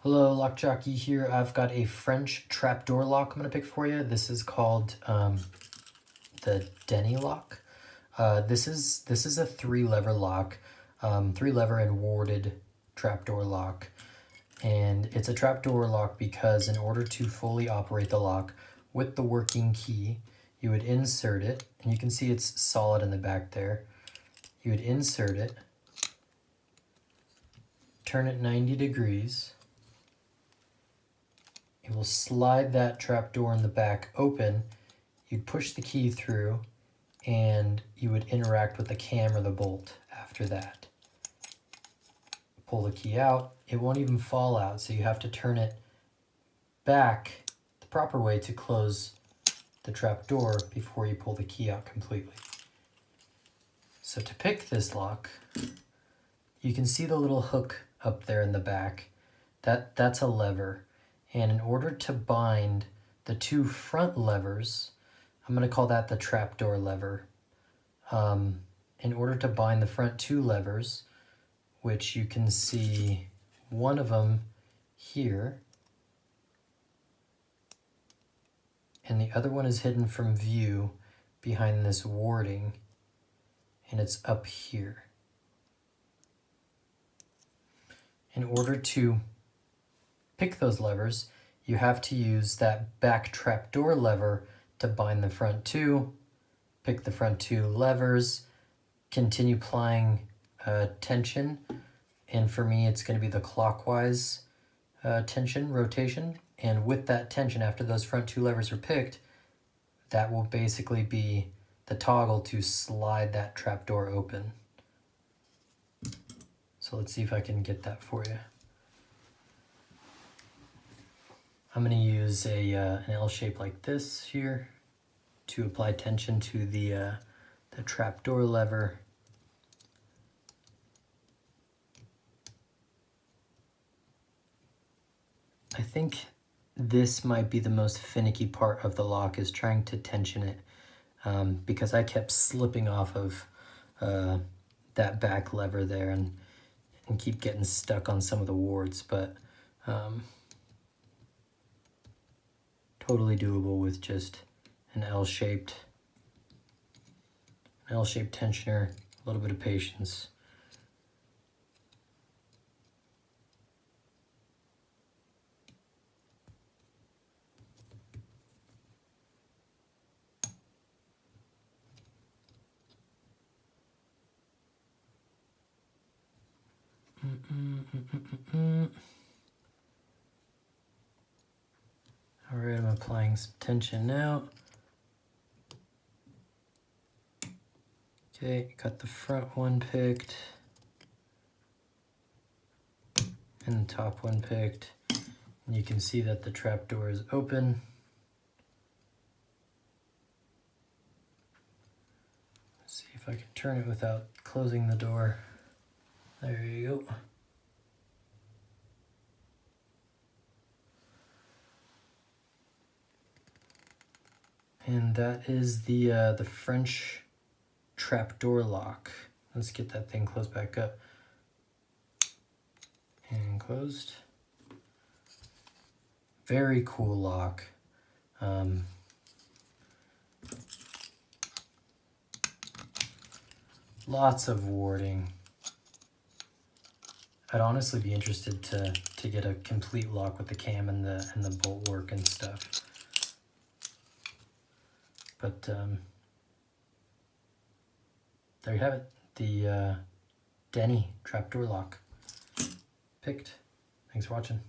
Hello, Lock Jockey here. I've got a French trapdoor lock I'm going to pick for you. This is called the Dény lock. This is a 3-lever lock, 3-lever and warded trapdoor lock. And it's a trapdoor lock because in order to fully operate the lock with the working key, you would insert it, and you can see it's solid in the back there. You would insert it, turn it 90 degrees. You will slide that trapdoor in the back open. You'd push the key through, and you would interact with the cam or the bolt after that. Pull the key out. It won't even fall out, so you have to turn it back the proper way to close the trapdoor before you pull the key out completely. So to pick this lock, you can see the little hook up there in the back. That's a lever. And in order to bind the 2 front levers, I'm going to call that the trapdoor lever. In order to bind the front 2 levers, which you can see one of them here, and the other one is hidden from view behind this warding, and it's up here. In order to pick those levers, you have to use that back trapdoor lever to bind the front 2, pick the front 2 levers, continue applying tension, and for me it's going to be the clockwise tension, rotation, and with that tension, after those front 2 levers are picked, that will basically be the toggle to slide that trapdoor open. So let's see if I can get that for you. I'm going to use an L shape like this here to apply tension to the trapdoor lever. I think this might be the most finicky part of the lock, is trying to tension it, because I kept slipping off of that back lever there and keep getting stuck on some of the wards, but totally doable with just an L-shaped tensioner, a little bit of patience. All right, I'm applying some tension now. Okay, got the front one picked and the top one picked. And you can see that the trapdoor is open. Let's see if I can turn it without closing the door. There you go. And that is the French trapdoor lock. Let's get that thing closed back up. And closed. Very cool lock. Lots of warding. I'd honestly be interested to get a complete lock with the cam and the bolt work and stuff. But there you have it, the Dény trapdoor lock picked. Thanks for watching.